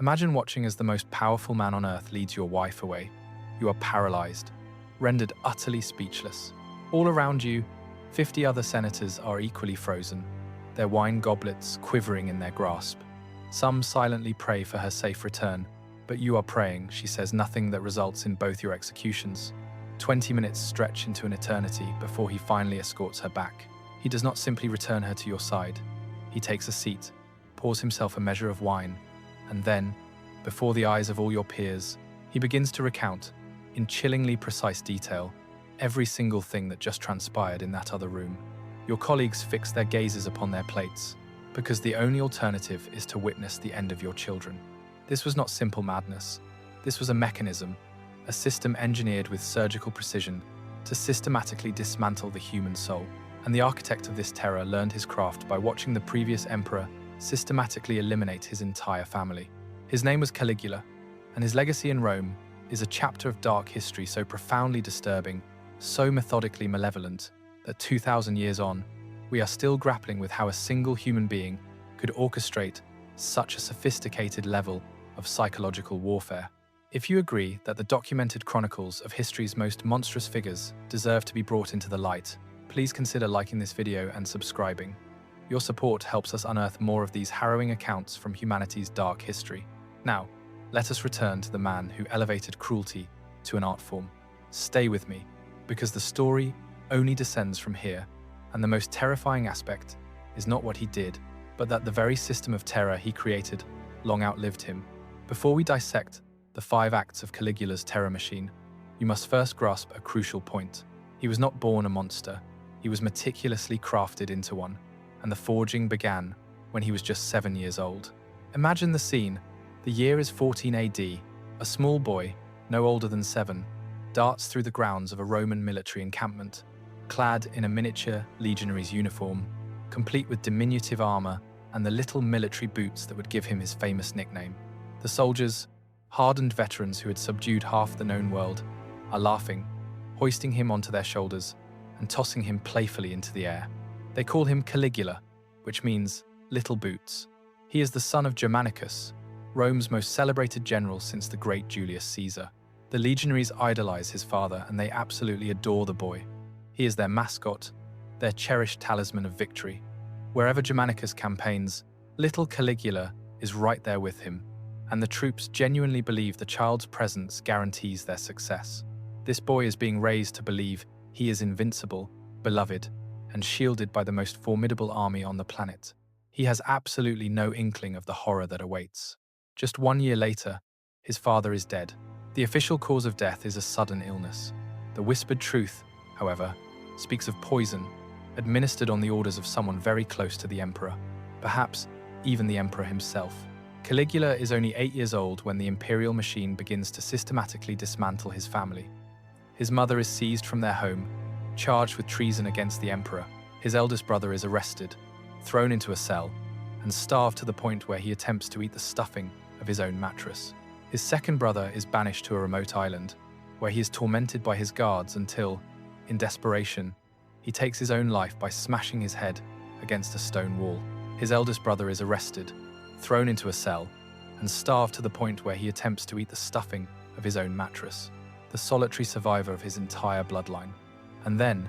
Imagine watching as the most powerful man on earth leads your wife away. You are paralyzed, rendered utterly speechless. All around you, 50 other senators are equally frozen, their wine goblets quivering in their grasp. Some silently pray for her safe return, but you are praying, she says nothing that results in both your executions. 20 minutes stretch into an eternity before he finally escorts her back. He does not simply return her to your side. He takes a seat, pours himself a measure of wine, and then, before the eyes of all your peers, he begins to recount, in chillingly precise detail, every single thing that just transpired in that other room. Your colleagues fix their gazes upon their plates, because the only alternative is to witness the end of your children. This was not simple madness. This was a mechanism, a system engineered with surgical precision to systematically dismantle the human soul. And the architect of this terror learned his craft by watching the previous emperor systematically eliminate his entire family. His name was Caligula, and his legacy in Rome is a chapter of dark history so profoundly disturbing, so methodically malevolent, that 2,000 years on, we are still grappling with how a single human being could orchestrate such a sophisticated level of psychological warfare. If you agree that the documented chronicles of history's most monstrous figures deserve to be brought into the light, please consider liking this video and subscribing. Your support helps us unearth more of these harrowing accounts from humanity's dark history. Now, let us return to the man who elevated cruelty to an art form. Stay with me, because the story only descends from here, and the most terrifying aspect is not what he did, but that the very system of terror he created long outlived him. Before we dissect the 5 acts of Caligula's terror machine, you must first grasp a crucial point. He was not born a monster, he was meticulously crafted into one, and the forging began when he was just 7 years old. Imagine the scene. The year is 14 AD. A small boy, no older than 7, darts through the grounds of a Roman military encampment, clad in a miniature legionary's uniform, complete with diminutive armor and the little military boots that would give him his famous nickname. The soldiers, hardened veterans who had subdued half the known world, are laughing, hoisting him onto their shoulders and tossing him playfully into the air. They call him Caligula, which means little boots. He is the son of Germanicus, Rome's most celebrated general since the great Julius Caesar. The legionaries idolize his father and they absolutely adore the boy. He is their mascot, their cherished talisman of victory. Wherever Germanicus campaigns, little Caligula is right there with him, and the troops genuinely believe the child's presence guarantees their success. This boy is being raised to believe he is invincible, beloved, and shielded by the most formidable army on the planet. He has absolutely no inkling of the horror that awaits. Just 1 year later, his father is dead. The official cause of death is a sudden illness. The whispered truth, however, speaks of poison, administered on the orders of someone very close to the emperor, perhaps even the emperor himself. Caligula is only 8 years old when the imperial machine begins to systematically dismantle his family. His mother is seized from their home, charged with treason against the emperor. His eldest brother is arrested, thrown into a cell, and starved to the point where he attempts to eat the stuffing of his own mattress. His second brother is banished to a remote island, where he is tormented by his guards until, in desperation, he takes his own life by smashing his head against a stone wall. His eldest brother is arrested, thrown into a cell, and starved to the point where he attempts to eat the stuffing of his own mattress, the solitary survivor of his entire bloodline. And then,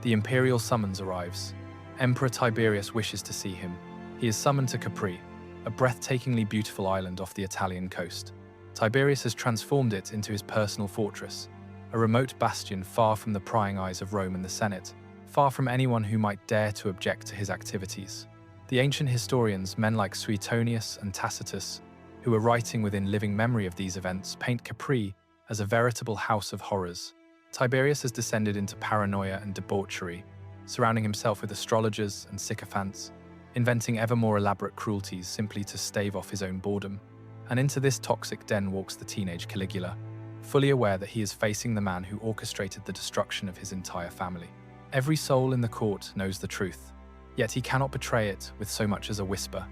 the imperial summons arrives. Emperor Tiberius wishes to see him. He is summoned to Capri, a breathtakingly beautiful island off the Italian coast. Tiberius has transformed it into his personal fortress, a remote bastion far from the prying eyes of Rome and the Senate, far from anyone who might dare to object to his activities. The ancient historians, men like Suetonius and Tacitus, who were writing within living memory of these events, paint Capri as a veritable house of horrors. Tiberius has descended into paranoia and debauchery, surrounding himself with astrologers and sycophants, inventing ever more elaborate cruelties simply to stave off his own boredom. And into this toxic den walks the teenage Caligula, fully aware that he is facing the man who orchestrated the destruction of his entire family. Every soul in the court knows the truth, yet he cannot betray it with so much as a whisper.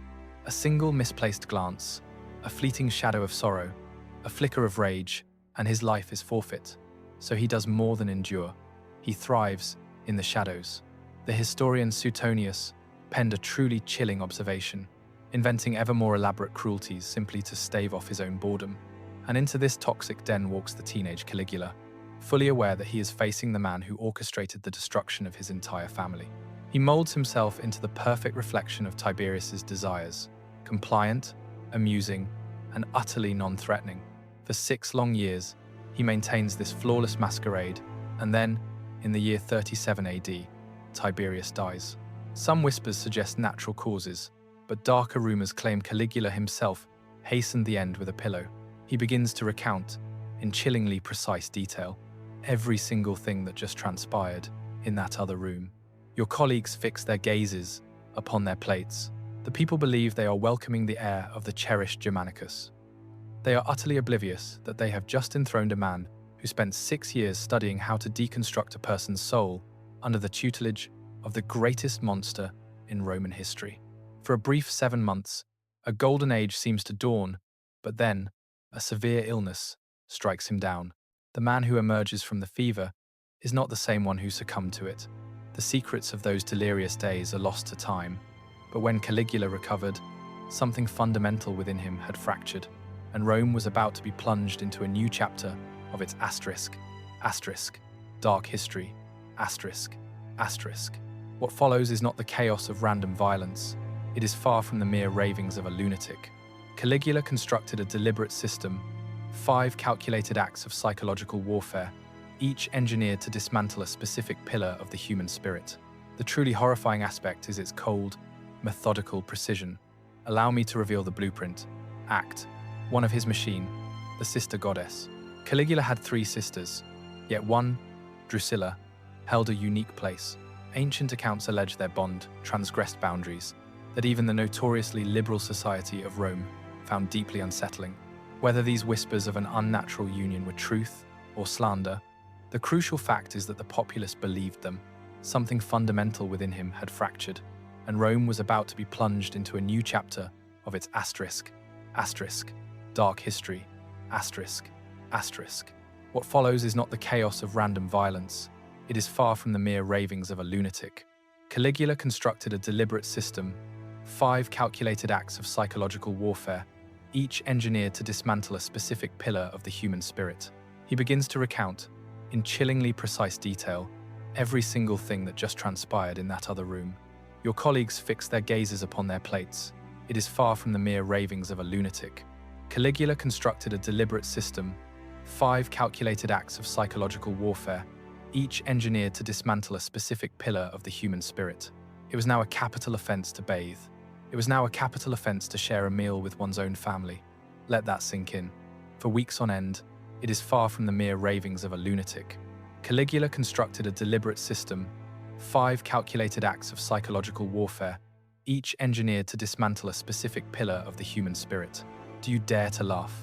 A single misplaced glance, a fleeting shadow of sorrow, a flicker of rage, and his life is forfeit. So he does more than endure. He thrives in the shadows. The historian Suetonius penned a truly chilling observation. inventing ever more elaborate cruelties simply to stave off his own boredom. And into this toxic den walks the teenage Caligula, fully aware that he is facing the man who orchestrated the destruction of his entire family. He molds himself into the perfect reflection of Tiberius's desires, compliant, amusing, and utterly non-threatening. For 6 long years, he maintains this flawless masquerade, and then, in the year 37 AD, Tiberius dies. Some whispers suggest natural causes, but darker rumors claim Caligula himself hastened the end with a pillow. He begins to recount, in chillingly precise detail, every single thing that just transpired in that other room. Your colleagues fix their gazes upon their plates. The people believe they are welcoming the heir of the cherished Germanicus. They are utterly oblivious that they have just enthroned a man who spent 6 years studying how to deconstruct a person's soul under the tutelage of the greatest monster in Roman history. For a brief 7 months, a golden age seems to dawn, but then a severe illness strikes him down. The man who emerges from the fever is not the same one who succumbed to it. The secrets of those delirious days are lost to time, but when Caligula recovered, something fundamental within him had fractured, and Rome was about to be plunged into a new chapter of its dark history, What follows is not the chaos of random violence. It is far from the mere ravings of a lunatic. Caligula constructed a deliberate system, 5 calculated acts of psychological warfare, each engineered to dismantle a specific pillar of the human spirit. The truly horrifying aspect is its cold, methodical precision. Allow me to reveal the blueprint. Act 1 of his machine, the sister goddess. Caligula had 3 sisters, yet one, Drusilla, held a unique place. Ancient accounts allege their bond transgressed boundaries that even the notoriously liberal society of Rome found deeply unsettling. Whether these whispers of an unnatural union were truth or slander, the crucial fact is that the populace believed them. Something fundamental within him had fractured, and Rome was about to be plunged into a new chapter of its dark history, What follows is not the chaos of random violence. It is far from the mere ravings of a lunatic. Caligula constructed a deliberate system, 5 calculated acts of psychological warfare, each engineered to dismantle a specific pillar of the human spirit. He begins to recount, in chillingly precise detail, every single thing that just transpired in that other room. Your colleagues fix their gazes upon their plates. It is far from the mere ravings of a lunatic. Caligula constructed a deliberate system, 5 calculated acts of psychological warfare, each engineered to dismantle a specific pillar of the human spirit. It was now a capital offense to bathe. It was now a capital offense to share a meal with one's own family. Let that sink in. For weeks on end, it is far from the mere ravings of a lunatic. Caligula constructed a deliberate system, 5 calculated acts of psychological warfare, each engineered to dismantle a specific pillar of the human spirit. Do you dare to laugh?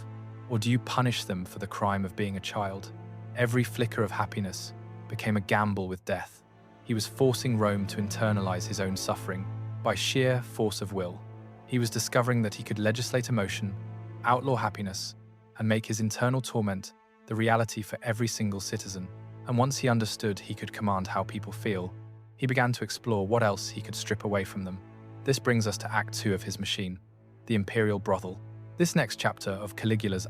Or do you punish them for the crime of being a child? Every flicker of happiness became a gamble with death. He was forcing Rome to internalize his own suffering by sheer force of will. He was discovering that he could legislate emotion, outlaw happiness, and make his internal torment the reality for every single citizen. And once he understood he could command how people feel, he began to explore what else he could strip away from them. This brings us to Act 2 of his machine, the imperial brothel. This next chapter of Caligula's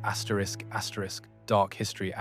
dark history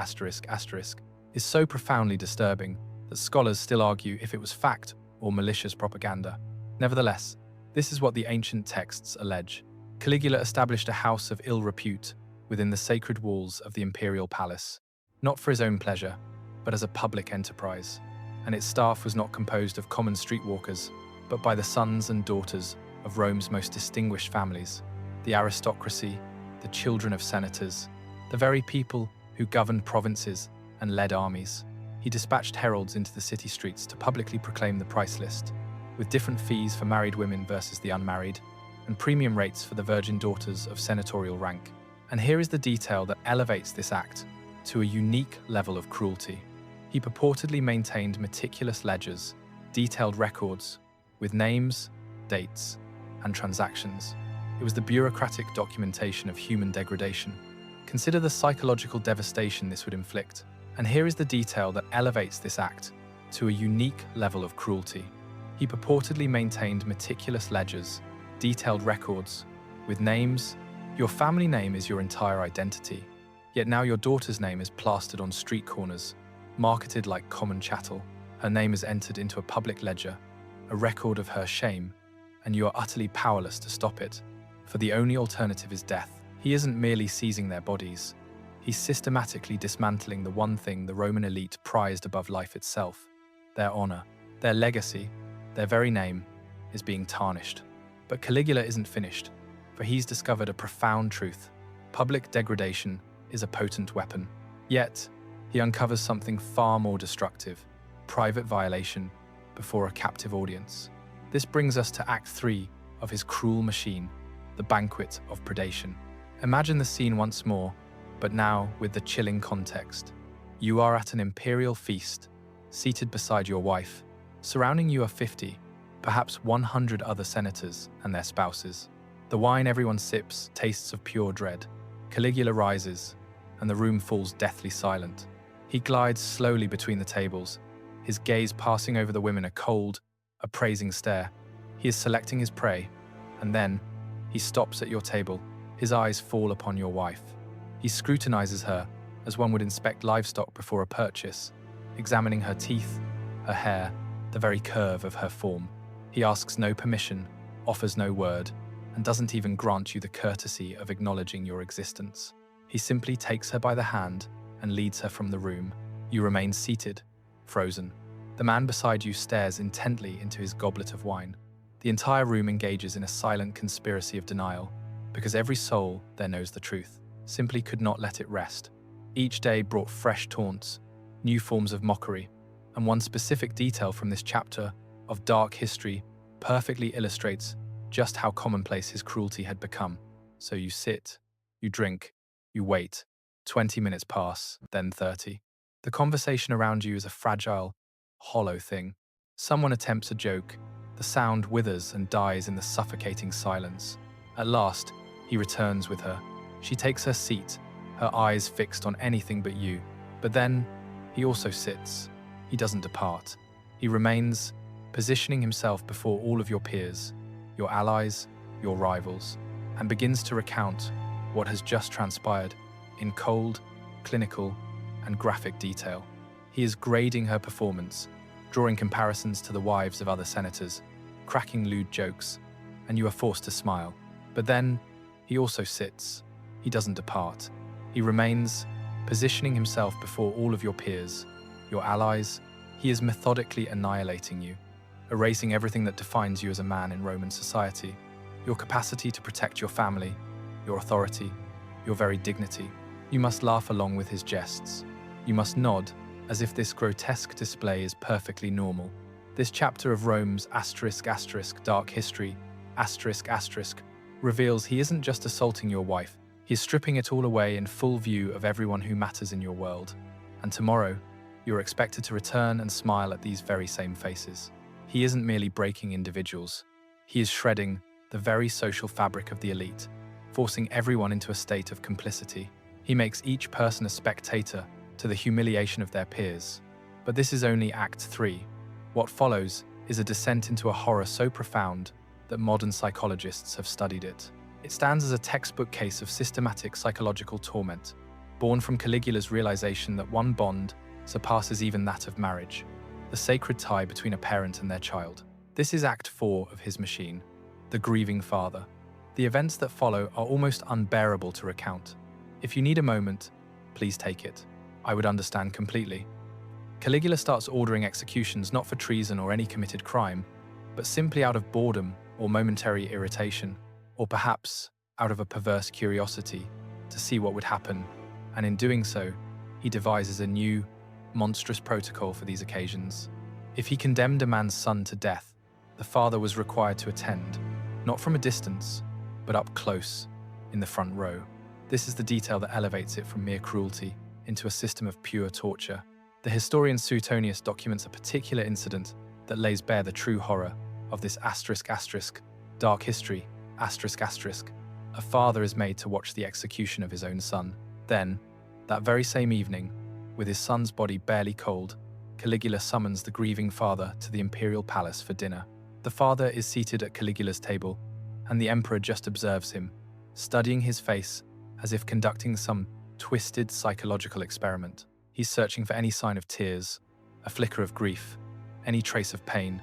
is so profoundly disturbing that scholars still argue if it was fact or malicious propaganda. Nevertheless, this is what the ancient texts allege. Caligula established a house of ill repute within the sacred walls of the imperial palace, not for his own pleasure, but as a public enterprise. And its staff was not composed of common streetwalkers, but by the sons and daughters of Rome's most distinguished families, the aristocracy, the children of senators, the very people who governed provinces and led armies. He dispatched heralds into the city streets to publicly proclaim the price list, with different fees for married women versus the unmarried, and premium rates for the virgin daughters of senatorial rank. And here is the detail that elevates this act to a unique level of cruelty. He purportedly maintained meticulous ledgers, detailed records, with names, dates, and transactions. It was the bureaucratic documentation of human degradation. Consider the psychological devastation this would inflict. And here is the detail that elevates this act to a unique level of cruelty. He purportedly maintained meticulous ledgers, detailed records, With names, your family name is your entire identity. Yet now your daughter's name is plastered on street corners, marketed like common chattel. Her name is entered into a public ledger, a record of her shame, and you are utterly powerless to stop it, for the only alternative is death. He isn't merely seizing their bodies. He's systematically dismantling the one thing the Roman elite prized above life itself: their honor. Their legacy, their very name, is being tarnished. But Caligula isn't finished, for he's discovered a profound truth. Public degradation is a potent weapon. Yet, he uncovers something far more destructive: private violation before a captive audience. This brings us to Act 3 of his cruel machine, the banquet of predation. Imagine the scene once more, but now with the chilling context. You are at an imperial feast, seated beside your wife. Surrounding you are 50, perhaps 100 other senators and their spouses. The wine everyone sips tastes of pure dread. Caligula rises, and the room falls deathly silent. He glides slowly between the tables, his gaze passing over the women, a cold, appraising stare. He is selecting his prey, and then he stops at your table. His eyes fall upon your wife. He scrutinizes her as one would inspect livestock before a purchase, examining her teeth, her hair, the very curve of her form. He asks no permission, offers no word, and doesn't even grant you the courtesy of acknowledging your existence. He simply takes her by the hand and leads her from the room. You remain seated, frozen. The man beside you stares intently into his goblet of wine. The entire room engages in a silent conspiracy of denial, because every soul there knows the truth, simply could not let it rest. Each day brought fresh taunts, new forms of mockery, and one specific detail from this chapter of dark history perfectly illustrates just how commonplace his cruelty had become. So you sit, you drink, you wait. 20 minutes pass, then 30. The conversation around you is a fragile, hollow thing. Someone attempts a joke. The sound withers and dies in the suffocating silence. At last, he returns with her. She takes her seat, her eyes fixed on anything but you. But then, he also sits. He doesn't depart. He remains, positioning himself before all of your peers, your allies, your rivals, and begins to recount what has just transpired in cold, clinical, and graphic detail. He is grading her performance, drawing comparisons to the wives of other senators, cracking lewd jokes, and you are forced to smile. But then, he also sits. He doesn't depart. He remains, positioning himself before all of your peers, your allies. He is methodically annihilating you, erasing everything that defines you as a man in Roman society, your capacity to protect your family, your authority, your very dignity. You must laugh along with his jests. You must nod, as if this grotesque display is perfectly normal. This chapter of Rome's dark history, reveals he isn't just assaulting your wife, he's stripping it all away in full view of everyone who matters in your world. And tomorrow, you're expected to return and smile at these very same faces. He isn't merely breaking individuals, he is shredding the very social fabric of the elite, forcing everyone into a state of complicity. He makes each person a spectator to the humiliation of their peers. But this is only Act 3. What follows is a descent into a horror so profound that modern psychologists have studied it. It stands as a textbook case of systematic psychological torment, born from Caligula's realization that one bond surpasses even that of marriage, the sacred tie between a parent and their child. This is Act 4 of his machine, the grieving father. The events that follow are almost unbearable to recount. If you need a moment, please take it. I would understand completely. Caligula starts ordering executions not for treason or any committed crime, but simply out of boredom or momentary irritation, or perhaps out of a perverse curiosity to see what would happen, and in doing so, he devises a new, monstrous protocol for these occasions. If he condemned a man's son to death, the father was required to attend, not from a distance, but up close, in the front row. This is the detail that elevates it from mere cruelty into a system of pure torture. The historian Suetonius documents a particular incident that lays bare the true horror of this dark history, A father is made to watch the execution of his own son. Then, that very same evening, with his son's body barely cold, Caligula summons the grieving father to the imperial palace for dinner. The father is seated at Caligula's table, and the emperor just observes him, studying his face as if conducting some twisted psychological experiment. He's searching for any sign of tears, a flicker of grief, any trace of pain,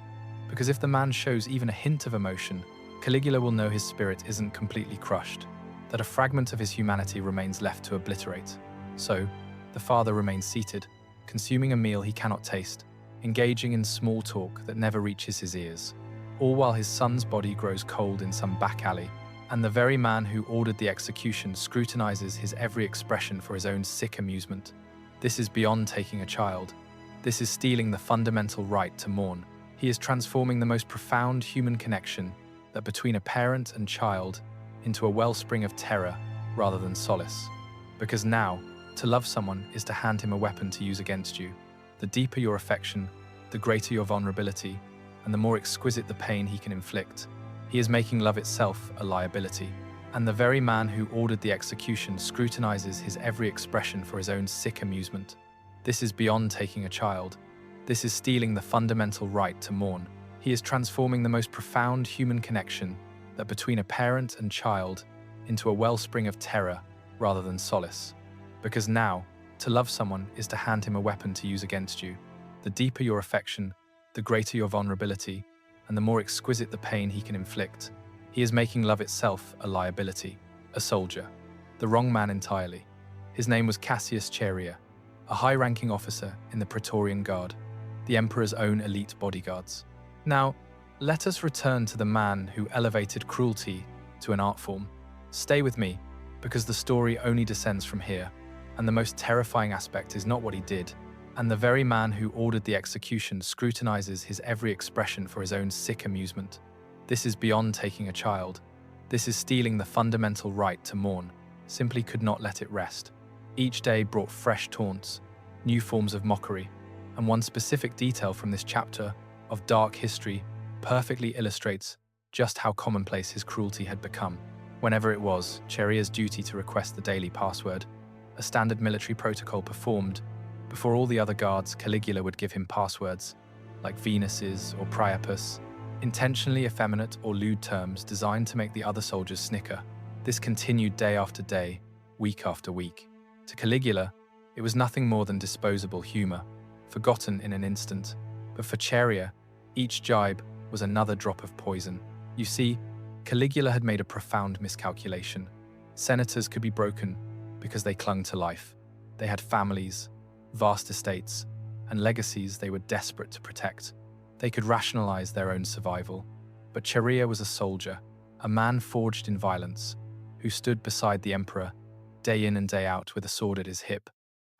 because if the man shows even a hint of emotion, Caligula will know his spirit isn't completely crushed, that a fragment of his humanity remains left to obliterate. So, the father remains seated, consuming a meal he cannot taste, engaging in small talk that never reaches his ears, all while his son's body grows cold in some back alley, and the very man who ordered the execution scrutinizes his every expression for his own sick amusement. This is beyond taking a child. This is stealing the fundamental right to mourn. He is transforming the most profound human connection that between a parent and child into a wellspring of terror rather than solace. Because now, to love someone is to hand him a weapon to use against you. The deeper your affection, the greater your vulnerability, and the more exquisite the pain he can inflict. He is making love itself a liability. And the very man who ordered the execution scrutinizes his every expression for his own sick amusement. This is beyond taking a child. This is stealing the fundamental right to mourn. He is transforming the most profound human connection that between a parent and child into a wellspring of terror rather than solace. Because now, to love someone is to hand him a weapon to use against you. The deeper your affection, the greater your vulnerability, and the more exquisite the pain he can inflict. He is making love itself a liability, a soldier, the wrong man entirely. His name was Cassius Chaerea, a high-ranking officer in the Praetorian Guard, the emperor's own elite bodyguards. Now, let us return to the man who elevated cruelty to an art form. Stay with me, because the story only descends from here, and the most terrifying aspect is not what he did, and the very man who ordered the execution scrutinizes his every expression for his own sick amusement. This is beyond taking a child. This is stealing the fundamental right to mourn. Simply could not let it rest. Each day brought fresh taunts, new forms of mockery, and one specific detail from this chapter of dark history perfectly illustrates just how commonplace his cruelty had become. Whenever it was Chaerea's duty to request the daily password, a standard military protocol performed. Before all the other guards, Caligula would give him passwords, like Venus's or Priapus, intentionally effeminate or lewd terms designed to make the other soldiers snicker. This continued day after day, week after week. To Caligula, it was nothing more than disposable humor, forgotten in an instant. But for Chaerea, each jibe was another drop of poison. You see, Caligula had made a profound miscalculation. Senators could be broken because they clung to life. They had families, vast estates, and legacies they were desperate to protect. They could rationalize their own survival. But Chaerea was a soldier, a man forged in violence, who stood beside the emperor, day in and day out with a sword at his hip.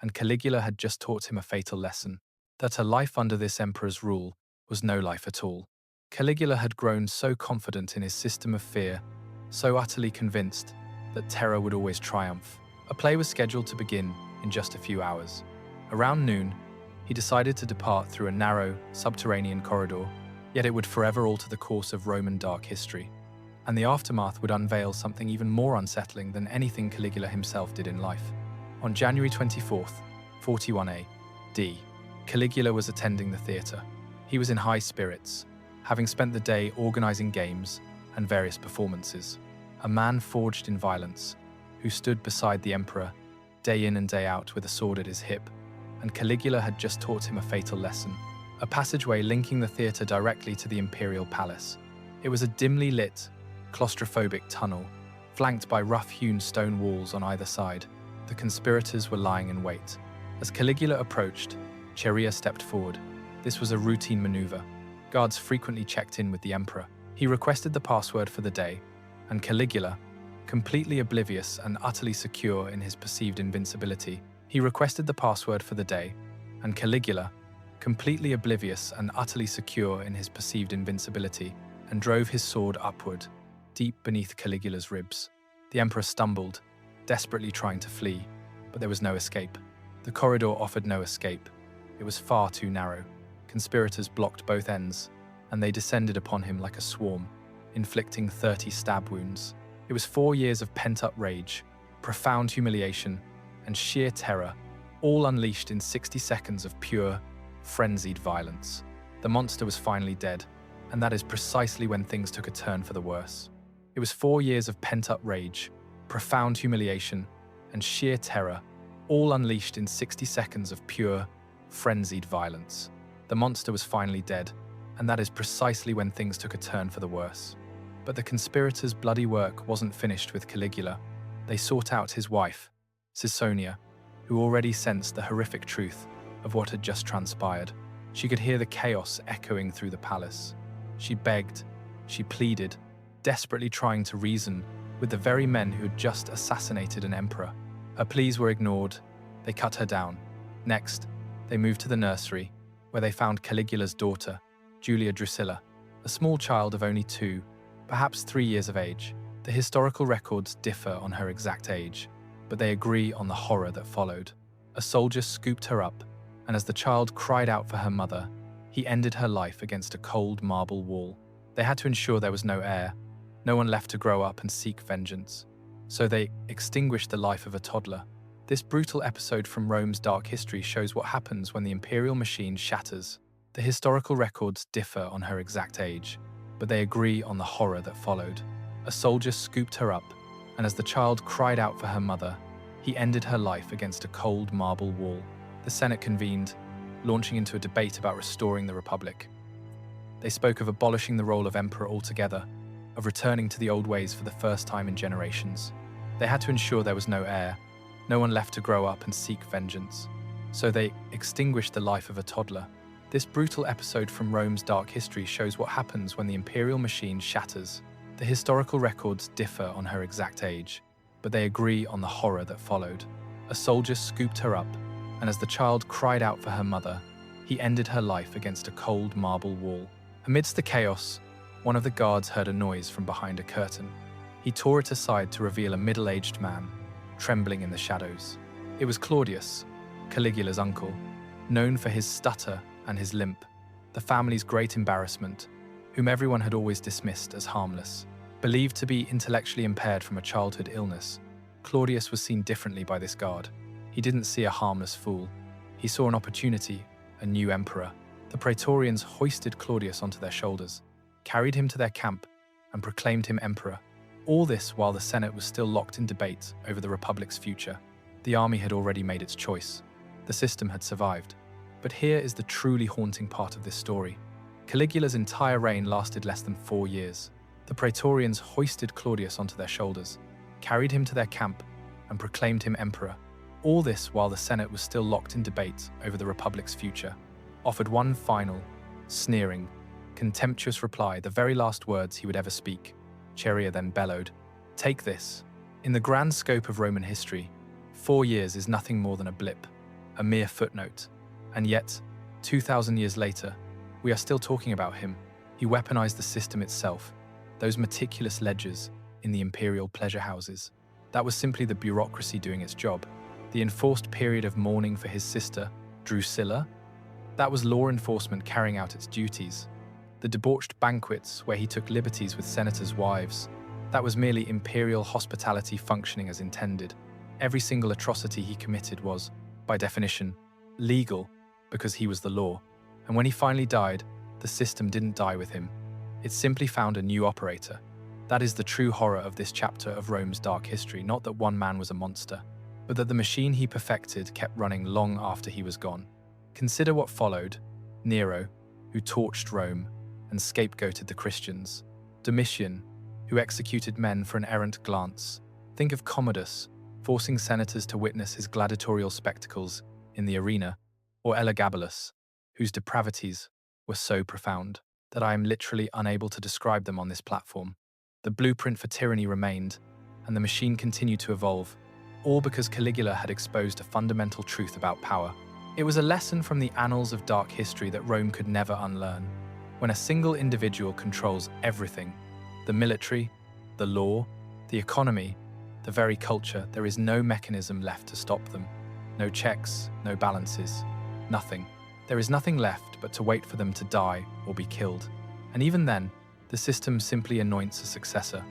And Caligula had just taught him a fatal lesson, that a life under this emperor's rule was no life at all. Caligula had grown so confident in his system of fear, so utterly convinced that terror would always triumph. A play was scheduled to begin in just a few hours. Around noon, he decided to depart through a narrow, subterranean corridor, yet it would forever alter the course of Roman dark history. And the aftermath would unveil something even more unsettling than anything Caligula himself did in life. On January 24th, 41 AD, Caligula was attending the theatre. He was in high spirits, having spent the day organizing games and various performances. A man forged in violence, who stood beside the emperor, day in and day out with a sword at his hip, and Caligula had just taught him a fatal lesson, a passageway linking the theatre directly to the imperial palace. It was a dimly lit, claustrophobic tunnel, flanked by rough-hewn stone walls on either side. The conspirators were lying in wait. As Caligula approached, Chaerea stepped forward. This was a routine maneuver. Guards frequently checked in with the emperor. He requested the password for the day, and Caligula, completely oblivious and utterly secure in his perceived invincibility, and drove his sword upward, deep beneath Caligula's ribs. The emperor stumbled, desperately trying to flee, but there was no escape. The corridor offered no escape. It was far too narrow. Conspirators blocked both ends, and they descended upon him like a swarm, inflicting 30 stab wounds. It was 4 years of pent-up rage, profound humiliation, and sheer terror, all unleashed in 60 seconds of pure, frenzied violence. The monster was finally dead, and that is precisely when things took a turn for the worse. It was 4 years of pent-up rage, profound humiliation, and sheer terror, all unleashed in 60 seconds of pure, frenzied violence. The monster was finally dead, and that is precisely when things took a turn for the worse. But the conspirators' bloody work wasn't finished with Caligula. They sought out his wife, Caessonia, who already sensed the horrific truth of what had just transpired. She could hear the chaos echoing through the palace. She begged, she pleaded, desperately trying to reason with the very men who had just assassinated an emperor. Her pleas were ignored. They cut her down. Next, they moved to the nursery, where they found Caligula's daughter, Julia Drusilla, a small child of only 2, perhaps 3 years of age. The historical records differ on her exact age, but they agree on the horror that followed. A soldier scooped her up, and as the child cried out for her mother, he ended her life against a cold marble wall. They had to ensure there was no heir, no one left to grow up and seek vengeance. So they extinguished the life of a toddler. This brutal episode from Rome's dark history shows what happens when the imperial machine shatters. The historical records differ on her exact age, but they agree on the horror that followed. A soldier scooped her up, and as the child cried out for her mother, he ended her life against a cold marble wall. The Senate convened, launching into a debate about restoring the Republic. They spoke of abolishing the role of emperor altogether, of returning to the old ways for the first time in generations. They had to ensure there was no heir, no one left to grow up and seek vengeance. So they extinguished the life of a toddler. This brutal episode from Rome's dark history shows what happens when the imperial machine shatters. The historical records differ on her exact age, but they agree on the horror that followed. A soldier scooped her up, and as the child cried out for her mother, he ended her life against a cold marble wall. Amidst the chaos, one of the guards heard a noise from behind a curtain. He tore it aside to reveal a middle-aged man, trembling in the shadows. It was Claudius, Caligula's uncle, known for his stutter and his limp, the family's great embarrassment, whom everyone had always dismissed as harmless. Believed to be intellectually impaired from a childhood illness, Claudius was seen differently by this guard. He didn't see a harmless fool. He saw an opportunity, a new emperor. The Praetorians hoisted Claudius onto their shoulders, carried him to their camp, and proclaimed him emperor. All this while the Senate was still locked in debate over the Republic's future. The army had already made its choice. The system had survived. But here is the truly haunting part of this story. Caligula's entire reign lasted less than 4 years. The Praetorians hoisted Claudius onto their shoulders, carried him to their camp, and proclaimed him emperor. All this while the Senate was still locked in debate over the Republic's future. Offered one final, sneering, contemptuous reply, the very last words he would ever speak. Cheria then bellowed, "Take this." In the grand scope of Roman history, 4 years is nothing more than a blip, a mere footnote. And yet, 2,000 years later, we are still talking about him. He weaponized the system itself, those meticulous ledgers in the imperial pleasure houses. That was simply the bureaucracy doing its job. The enforced period of mourning for his sister, Drusilla, that was law enforcement carrying out its duties. The debauched banquets where he took liberties with senators' wives, that was merely imperial hospitality functioning as intended. Every single atrocity he committed was, by definition, legal because he was the law. And when he finally died, the system didn't die with him. It simply found a new operator. That is the true horror of this chapter of Rome's dark history, not that one man was a monster, but that the machine he perfected kept running long after he was gone. Consider what followed: Nero, who torched Rome and scapegoated the Christians; Domitian, who executed men for an errant glance. Think of Commodus, forcing senators to witness his gladiatorial spectacles in the arena, or Elagabalus, whose depravities were so profound that I am literally unable to describe them on this platform. The blueprint for tyranny remained, and the machine continued to evolve, all because Caligula had exposed a fundamental truth about power. It was a lesson from the annals of dark history that Rome could never unlearn. When a single individual controls everything, the military, the law, the economy, the very culture, there is no mechanism left to stop them. No checks, no balances, nothing. There is nothing left but to wait for them to die or be killed. And even then, the system simply anoints a successor.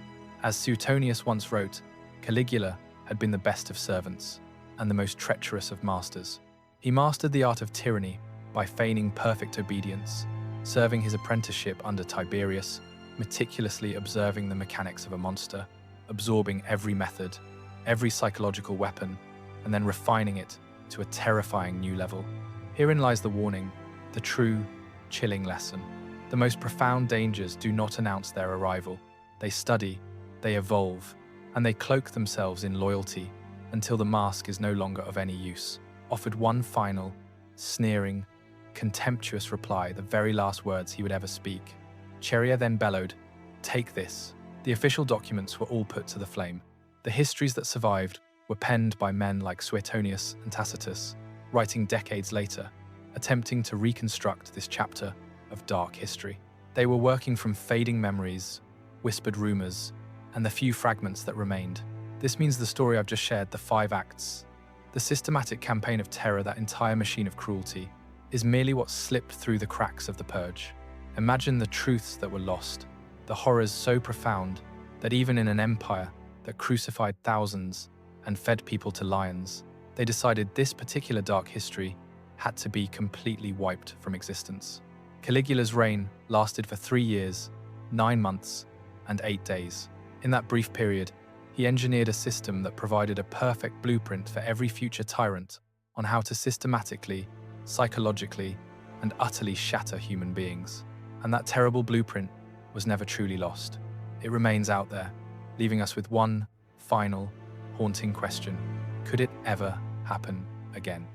As Suetonius once wrote, Caligula had been the best of servants and the most treacherous of masters. He mastered the art of tyranny by feigning perfect obedience, serving his apprenticeship under Tiberius, meticulously observing the mechanics of a monster, absorbing every method, every psychological weapon, and then refining it to a terrifying new level. Herein lies the warning, the true, chilling lesson. The most profound dangers do not announce their arrival. They study, they evolve, and they cloak themselves in loyalty until the mask is no longer of any use. Offered one final, sneering, contemptuous reply, the very last words he would ever speak. Cheria then bellowed, "Take this." The official documents were all put to the flame. The histories that survived were penned by men like Suetonius and Tacitus, writing decades later, attempting to reconstruct this chapter of dark history. They were working from fading memories, whispered rumors, and the few fragments that remained. This means the story I've just shared, the 5 acts, the systematic campaign of terror, that entire machine of cruelty, is merely what slipped through the cracks of the purge. Imagine the truths that were lost, the horrors so profound that even in an empire that crucified thousands and fed people to lions, they decided this particular dark history had to be completely wiped from existence. Caligula's reign lasted for 3 years, 9 months, and 8 days. In that brief period, he engineered a system that provided a perfect blueprint for every future tyrant on how to systematically, psychologically, and utterly shatter human beings. And that terrible blueprint was never truly lost. It remains out there, leaving us with one final, haunting question. Could it ever happen again?